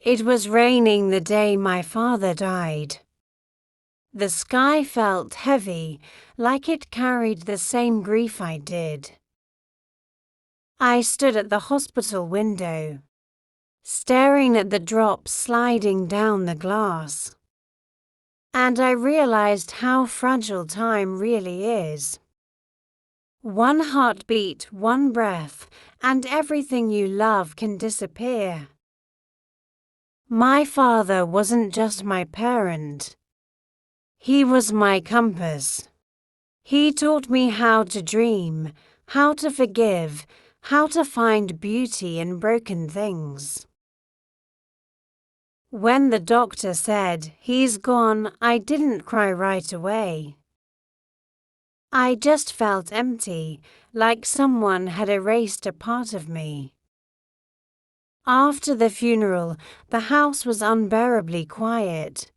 It was raining the day my father died. The sky felt heavy, like it carried the same grief I did. I stood at the hospital window, staring at the drops sliding down the glass. And I realized how fragile time really is. One heartbeat, one breath, and everything you love can disappear. My father wasn't just my parent. He was my compass. He taught me how to dream, how to forgive, how to find beauty in broken things. When the doctor said, "He's gone," I didn't cry right away. I just felt empty, like someone had erased a part of me. After the funeral, the house was unbearably quiet.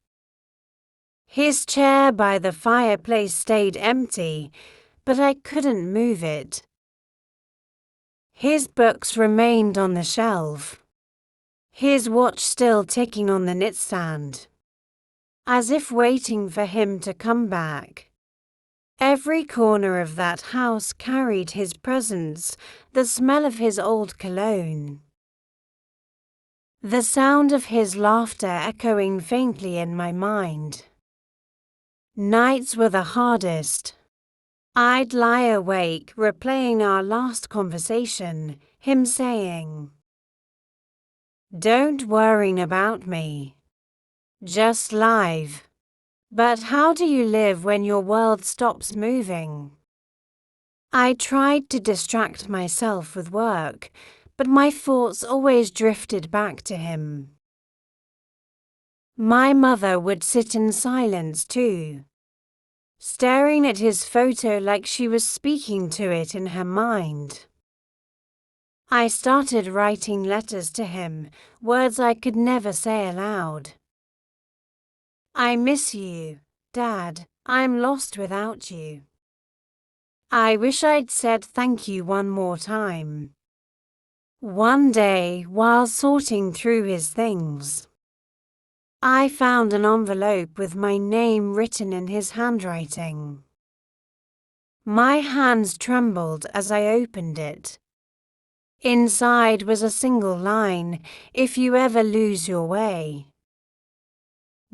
His chair by the fireplace stayed empty, but I couldn't move it. His books remained on the shelf, his watch still ticking on the nightstand, as if waiting for him to come back. Every corner of that house carried his presence, the smell of his old cologne, the sound of his laughter echoing faintly in my mind. Nights were the hardest. I'd lie awake, replaying our last conversation, him saying, "Don't worry about me. Just live." But how do you live when your world stops moving? I tried to distract myself with work, but my thoughts always drifted back to him. My mother would sit in silence too, staring at his photo like she was speaking to it in her mind. I started writing letters to him, words I could never say aloud. "I miss you, Dad. I'm lost without you. I wish I'd said thank you one more time." One day, while sorting through his things, I found an envelope with my name written in his handwriting. My hands trembled as I opened it. Inside was a single line, "If you ever lose your way,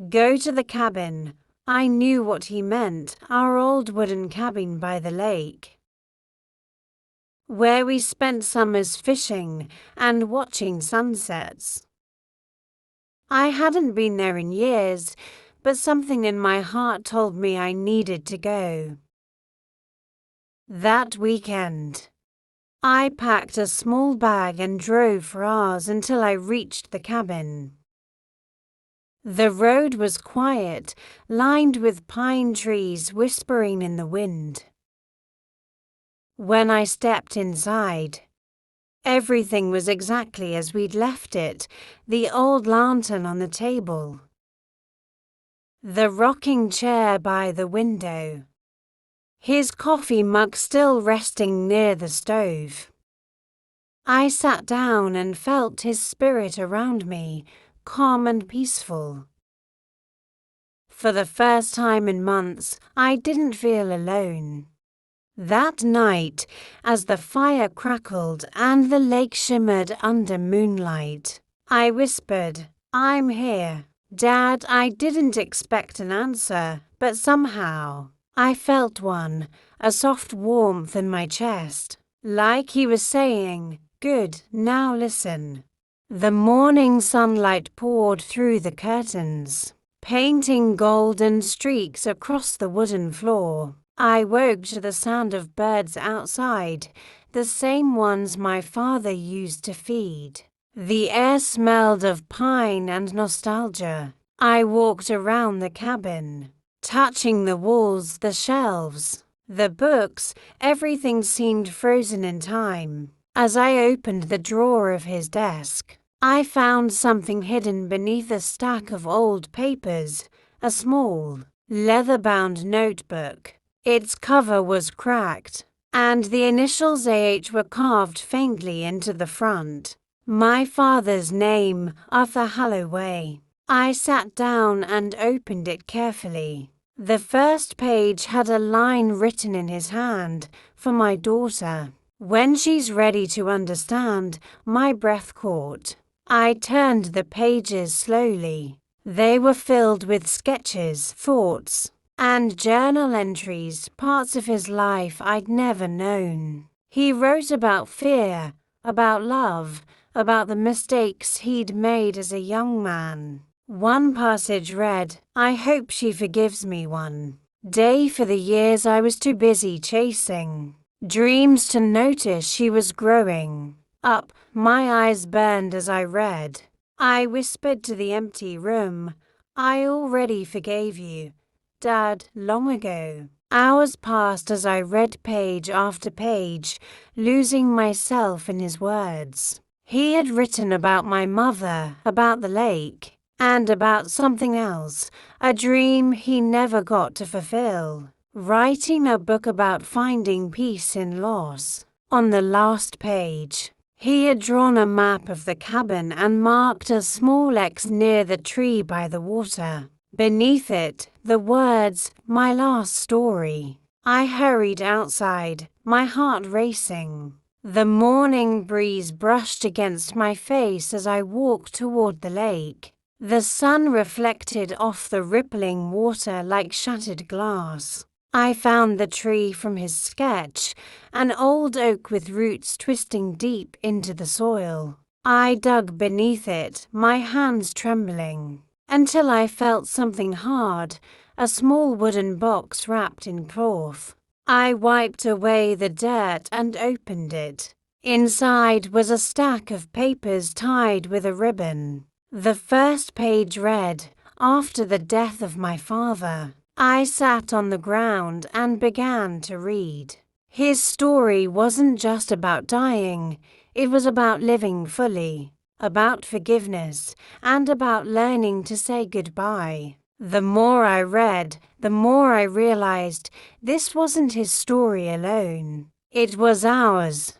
go to the cabin." I knew what he meant, our old wooden cabin by the lake, where we spent summers fishing and watching sunsets. I hadn't been there in years, but something in my heart told me I needed to go. That weekend, I packed a small bag and drove for hours until I reached the cabin. The road was quiet, lined with pine trees whispering in the wind. When I stepped inside, everything was exactly as we'd left it, the old lantern on the table, the rocking chair by the window, his coffee mug still resting near the stove. I sat down and felt his spirit around me, calm and peaceful. For the first time in months, I didn't feel alone. That night, as the fire crackled and the lake shimmered under moonlight, I whispered, "I'm here, Dad." I didn't expect an answer, but somehow I felt one, a soft warmth in my chest, like he was saying, "Good, now listen." The morning sunlight poured through the curtains, painting golden streaks across the wooden floor. I woke to the sound of birds outside, the same ones my father used to feed. The air smelled of pine and nostalgia. I walked around the cabin, touching the walls, the shelves, the books. Everything seemed frozen in time. As I opened the drawer of his desk, I found something hidden beneath a stack of old papers, a small, leather-bound notebook. Its cover was cracked, and the initials AH were carved faintly into the front. My father's name, Arthur Holloway. I sat down and opened it carefully. The first page had a line written in his hand for my daughter. When she's ready to understand, my breath caught. I turned the pages slowly. They were filled with sketches, thoughts, and journal entries, parts of his life I'd never known. He wrote about fear, about love, about the mistakes he'd made as a young man. One passage read, "I hope she forgives me one day for the years I was too busy chasing dreams to notice she was growing up." My eyes burned as I read. I whispered to the empty room, "I already forgave you, Dad, long ago." Hours passed as I read page after page, losing myself in his words. He had written about my mother, about the lake, and about something else, a dream he never got to fulfill. Writing a book about finding peace in loss. On the last page, he had drawn a map of the cabin and marked a small X near the tree by the water. Beneath it, the words, "My last story." I hurried outside, my heart racing. The morning breeze brushed against my face as I walked toward the lake. The sun reflected off the rippling water like shattered glass. I found the tree from his sketch, an old oak with roots twisting deep into the soil. I dug beneath it, my hands trembling, until I felt something hard, a small wooden box wrapped in cloth. I wiped away the dirt and opened it. Inside was a stack of papers tied with a ribbon. The first page read, "After the death of my father." I sat on the ground and began to read. His story wasn't just about dying, it was about living fully, about forgiveness, and about learning to say goodbye. The more I read, the more I realized this wasn't his story alone. It was ours.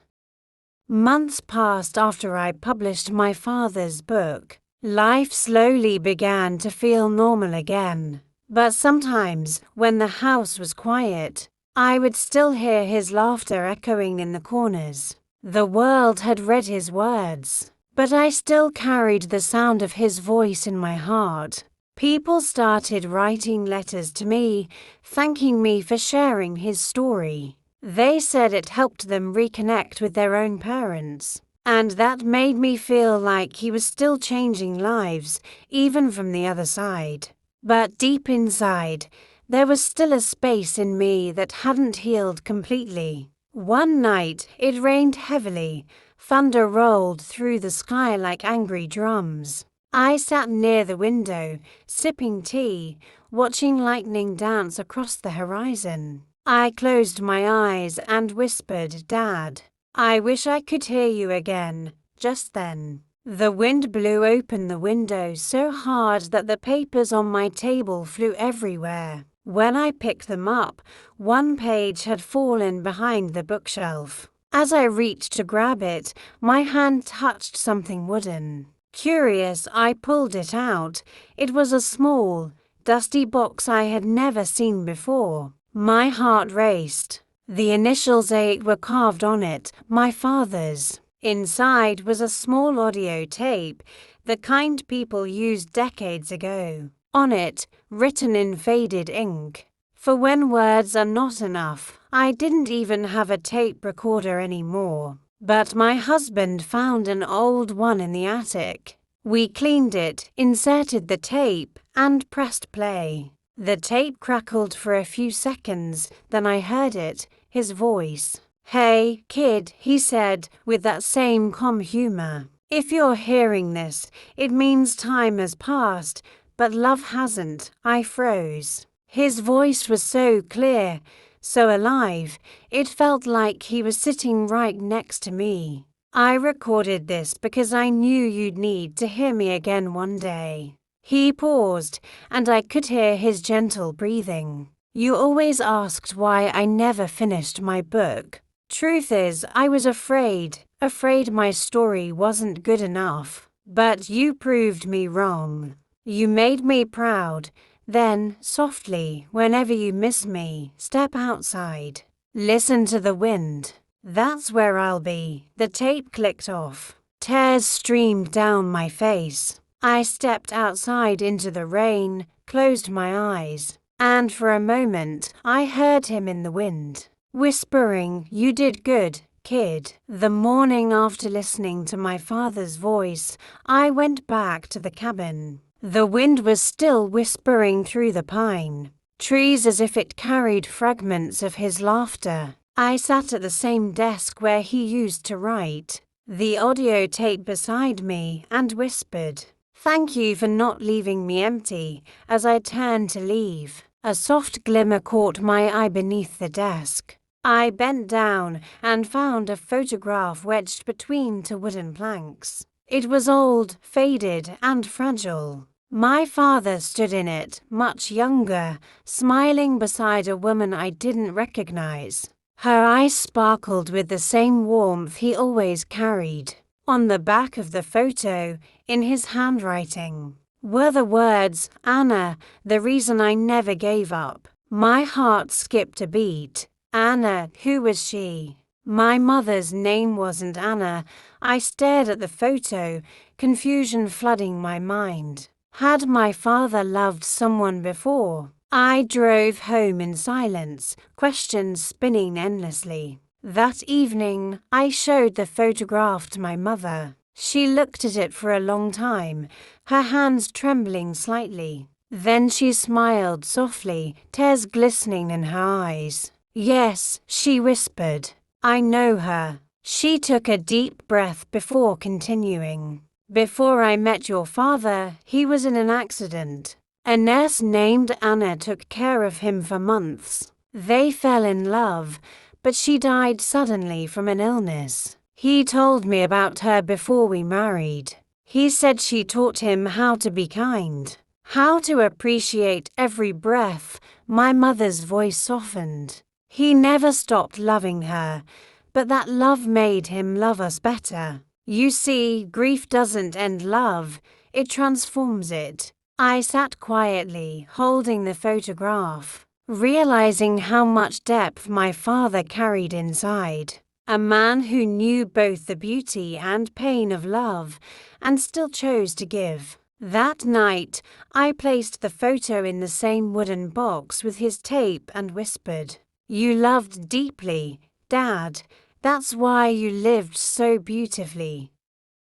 Months passed after I published my father's book. Life slowly began to feel normal again. But sometimes, when the house was quiet, I would still hear his laughter echoing in the corners. The world had read his words, but I still carried the sound of his voice in my heart. People started writing letters to me, thanking me for sharing his story. They said it helped them reconnect with their own parents, and that made me feel like he was still changing lives, even from the other side. But deep inside, there was still a space in me that hadn't healed completely. One night, it rained heavily. Thunder rolled through the sky like angry drums. I sat near the window, sipping tea, watching lightning dance across the horizon. I closed my eyes and whispered, "Dad, I wish I could hear you again," just then. The wind blew open the window so hard that the papers on my table flew everywhere. When I picked them up, one page had fallen behind the bookshelf. As I reached to grab it, my hand touched something wooden. Curious, I pulled it out. It was a small, dusty box I had never seen before. My heart raced. The initials 8 were carved on it, my father's. Inside was a small audio tape, the kind people used decades ago. On it, written in faded ink. For when words are not enough, I didn't even have a tape recorder anymore. But my husband found an old one in the attic. We cleaned it, inserted the tape, and pressed play. The tape crackled for a few seconds, then I heard it, his voice. "Hey, kid," he said, with that same calm humor. "If you're hearing this, it means time has passed, but love hasn't." I froze. His voice was so clear, so alive, it felt like he was sitting right next to me. "I recorded this because I knew you'd need to hear me again one day." He paused, and I could hear his gentle breathing. "You always asked why I never finished my book. Truth is, I was afraid. afraid my story wasn't good enough. But you proved me wrong. You made me proud. Then, softly, whenever you miss me, step outside. Listen to the wind. That's where I'll be. The tape clicked off. Tears streamed down my face. I stepped outside into the rain, closed my eyes, and for a moment I heard him in the wind, whispering, "You did good, kid." The morning after listening to my father's voice, I went back to the cabin. The wind was still whispering through the pine trees as if it carried fragments of his laughter. I sat at the same desk where he used to write, the audio tape beside me, and whispered, "Thank you for not leaving me empty." As I turned to leave, a soft glimmer caught my eye beneath the desk. I bent down and found a photograph wedged between two wooden planks. It was old, faded, and fragile. My father stood in it, much younger, smiling beside a woman I didn't recognize. Her eyes sparkled with the same warmth he always carried. On the back of the photo, in his handwriting, were the words, "Anna, the reason I never gave up." My heart skipped a beat. Anna, who was she? My mother's name wasn't Anna. I stared at the photo, confusion flooding my mind. Had my father loved someone before? I drove home in silence, questions spinning endlessly. That evening, I showed the photograph to my mother. She looked at it for a long time, her hands trembling slightly. Then she smiled softly, tears glistening in her eyes. "Yes," she whispered. "I know her." She took a deep breath before continuing. "Before I met your father, he was in an accident. A nurse named Anna took care of him for months. They fell in love, but she died suddenly from an illness. He told me about her before we married. He said she taught him how to be kind, how to appreciate every breath." My mother's voice softened. "He never stopped loving her, but that love made him love us better. You see, grief doesn't end love, it transforms it." I sat quietly, holding the photograph, realizing how much depth my father carried inside. A man who knew both the beauty and pain of love, and still chose to give. That night, I placed the photo in the same wooden box with his tape and whispered, "You loved deeply, Dad. That's why you lived so beautifully."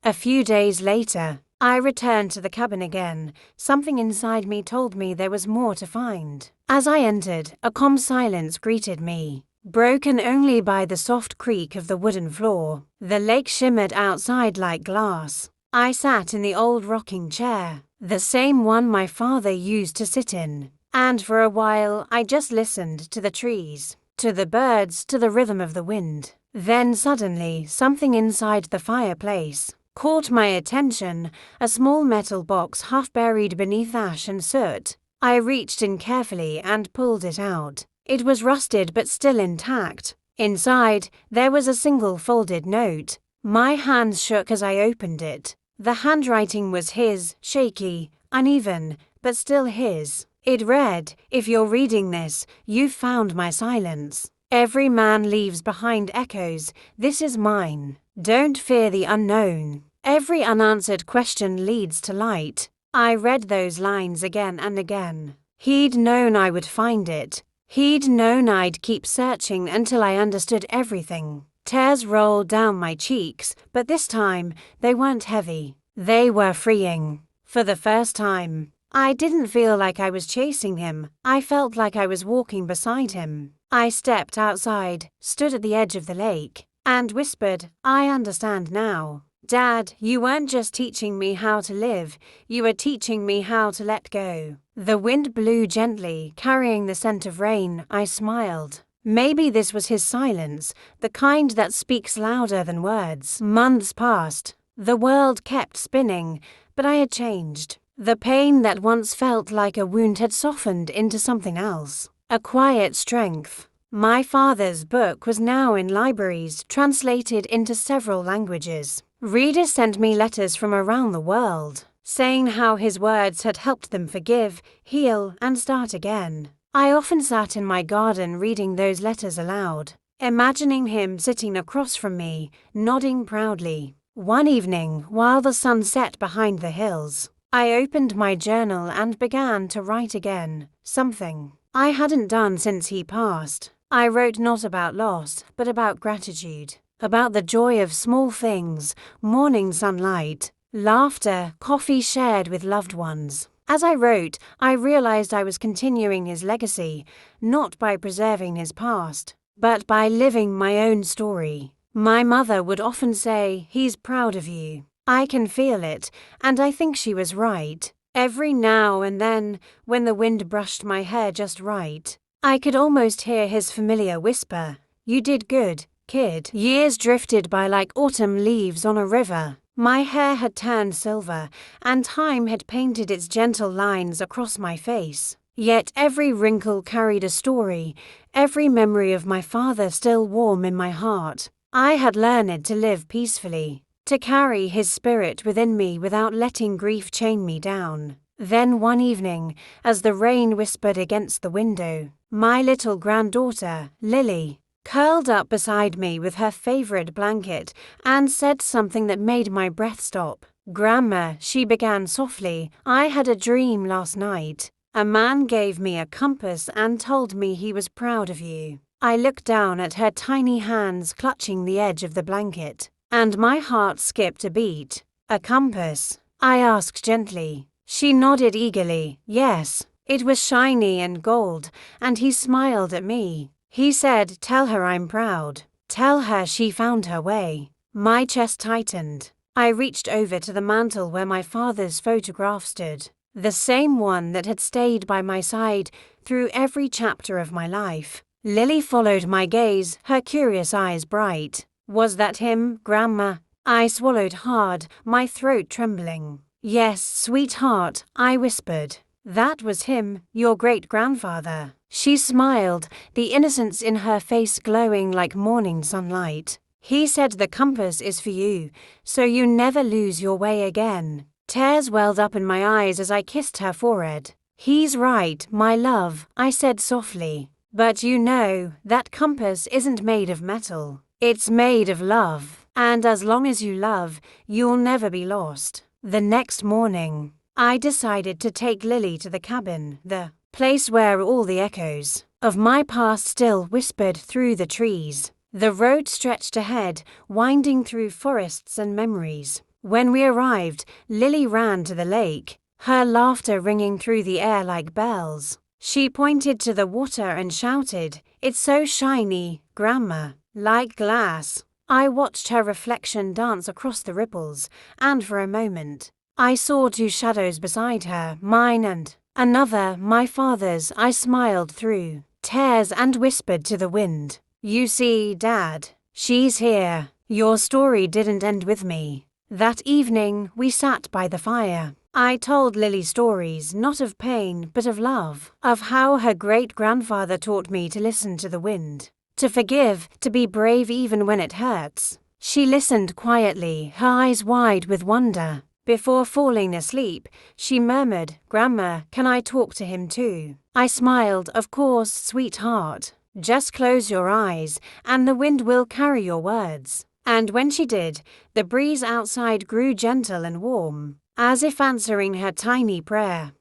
A few days later, I returned to the cabin again. Something inside me told me there was more to find. As I entered, a calm silence greeted me, broken only by the soft creak of the wooden floor. The lake shimmered outside like glass. I sat in the old rocking chair, the same one my father used to sit in, and for a while I just listened to the trees, to the birds, to the rhythm of the wind. Then suddenly, something inside the fireplace caught my attention, a small metal box half buried beneath ash and soot. I reached in carefully and pulled it out. It was rusted but still intact. Inside, there was a single folded note. My hands shook as I opened it. The handwriting was his, shaky, uneven, but still his. It read, "If you're reading this, you've found my silence. Every man leaves behind echoes. This is mine. Don't fear the unknown. Every unanswered question leads to light." I read those lines again and again. He'd known I would find it. He'd known I'd keep searching until I understood everything. Tears rolled down my cheeks, but this time they weren't heavy. They were freeing. For the first time, I didn't feel like I was chasing him. I felt like I was walking beside him. I stepped outside, stood at the edge of the lake, and whispered, "I understand now. Dad, you weren't just teaching me how to live, you were teaching me how to let go." The wind blew gently, carrying the scent of rain. I smiled. Maybe this was his silence, the kind that speaks louder than words. Months passed. The world kept spinning, but I had changed. The pain that once felt like a wound had softened into something else. A quiet strength. My father's book was now in libraries, translated into several languages. Readers sent me letters from around the world, saying how his words had helped them forgive, heal, and start again. I often sat in my garden reading those letters aloud, imagining him sitting across from me, nodding proudly. One evening, while the sun set behind the hills, I opened my journal and began to write again, something I hadn't done since he passed. I wrote not about loss, but about gratitude, about the joy of small things, morning sunlight, laughter, coffee shared with loved ones. As I wrote, I realized I was continuing his legacy, not by preserving his past, but by living my own story. My mother would often say, "He's proud of you." I can feel it, and I think she was right. Every now and then, when the wind brushed my hair just right, I could almost hear his familiar whisper, "You did good, kid." Years drifted by like autumn leaves on a river. My hair had turned silver, and time had painted its gentle lines across my face. Yet every wrinkle carried a story, every memory of my father still warm in my heart. I had learned to live peacefully, to carry his spirit within me without letting grief chain me down. Then one evening, as the rain whispered against the window, my little granddaughter, Lily, curled up beside me with her favorite blanket and said something that made my breath stop. "Grandma," she began softly, "I had a dream last night. A man gave me a compass and told me he was proud of you." I looked down at her tiny hands clutching the edge of the blanket, and my heart skipped a beat. "A compass?" I asked gently. She nodded eagerly. "Yes." It was shiny and gold, and he smiled at me. He said, "Tell her I'm proud. Tell her she found her way." My chest tightened. I reached over to the mantel where my father's photograph stood, the same one that had stayed by my side through every chapter of my life. Lily followed my gaze, her curious eyes bright. "Was that him, Grandma?" I swallowed hard, my throat trembling. "Yes, sweetheart," I whispered. "That was him, your great-grandfather." She smiled, the innocence in her face glowing like morning sunlight. "He said the compass is for you, so you never lose your way again." Tears welled up in my eyes as I kissed her forehead. "He's right, my love," I said softly. "But you know, that compass isn't made of metal. It's made of love. And as long as you love, you'll never be lost." The next morning, I decided to take Lily to the cabin, the place where all the echoes of my past still whispered through the trees. The road stretched ahead, winding through forests and memories. When we arrived, Lily ran to the lake, her laughter ringing through the air like bells. She pointed to the water and shouted, "It's so shiny, Grandma, like glass." I watched her reflection dance across the ripples, and for a moment, I saw two shadows beside her, mine and another, my father's. I smiled through tears and whispered to the wind, "You see, Dad, she's here. Your story didn't end with me." That evening, we sat by the fire. I told Lily stories, not of pain, but of love, of how her great-grandfather taught me to listen to the wind, to forgive, to be brave even when it hurts. She listened quietly, her eyes wide with wonder. Before falling asleep, she murmured, "Grandma, can I talk to him too?" I smiled, "Of course, sweetheart. Just close your eyes, and the wind will carry your words." And when she did, the breeze outside grew gentle and warm, as if answering her tiny prayer.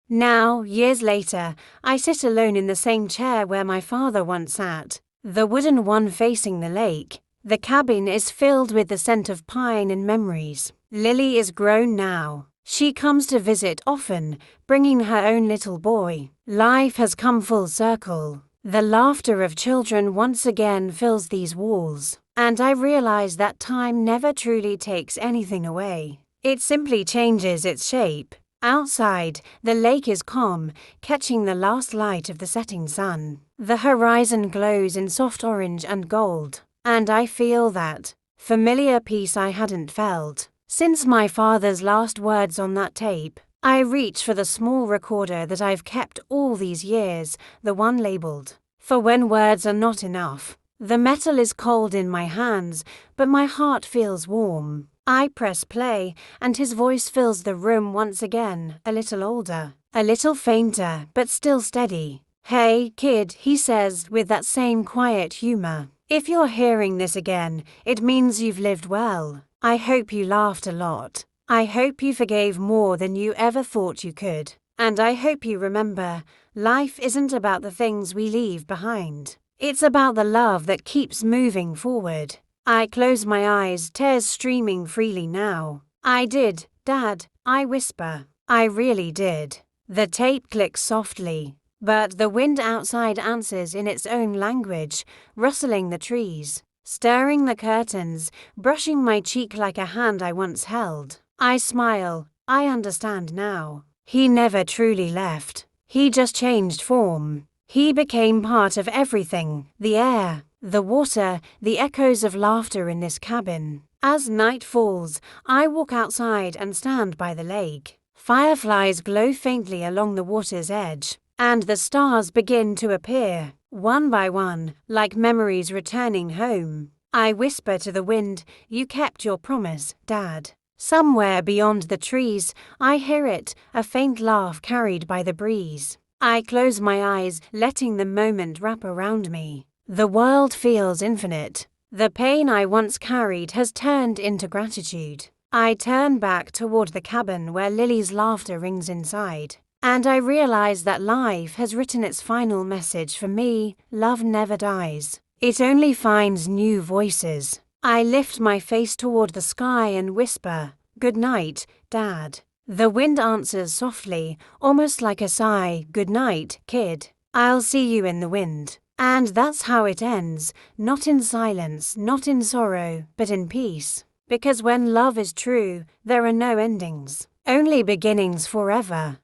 Now, years later, I sit alone in the same chair where my father once sat, the wooden one facing the lake. The cabin is filled with the scent of pine and memories. Lily is grown now. She comes to visit often, bringing her own little boy. Life has come full circle. The laughter of children once again fills these walls, and I realize that time never truly takes anything away. It simply changes its shape. Outside, the lake is calm, catching the last light of the setting sun. The horizon glows in soft orange and gold, and I feel that familiar peace I hadn't felt since my father's last words on that tape. I reach for the small recorder that I've kept all these years, the one labeled For when words are not enough, the metal is cold in my hands, but my heart feels warm. I press play, and his voice fills the room once again, a little older, a little fainter, but still steady. "Hey, kid," he says with that same quiet humor. "If you're hearing this again, it means you've lived well. I hope you laughed a lot. I hope you forgave more than you ever thought you could. And I hope you remember, life isn't about the things we leave behind. It's about the love that keeps moving forward." I close my eyes, tears streaming freely now. "I did, Dad," I whisper. "I really did." The tape clicks softly, but the wind outside answers in its own language, rustling the trees, stirring the curtains, brushing my cheek like a hand I once held. I smile. I understand now. He never truly left. He just changed form. He became part of everything, the air, the water, the echoes of laughter in this cabin. As night falls, I walk outside and stand by the lake. Fireflies glow faintly along the water's edge, and the stars begin to appear, one by one, like memories returning home. I whisper to the wind, "You kept your promise, Dad." Somewhere beyond the trees, I hear it, a faint laugh carried by the breeze. I close my eyes, letting the moment wrap around me. The world feels infinite. The pain I once carried has turned into gratitude. I turn back toward the cabin where Lily's laughter rings inside, and I realize that life has written its final message for me: love never dies. It only finds new voices. I lift my face toward the sky and whisper, "Good night, Dad." The wind answers softly, almost like a sigh, "Good night, kid. I'll see you in the wind." And that's how it ends, not in silence, not in sorrow, but in peace. Because when love is true, there are no endings, only beginnings forever.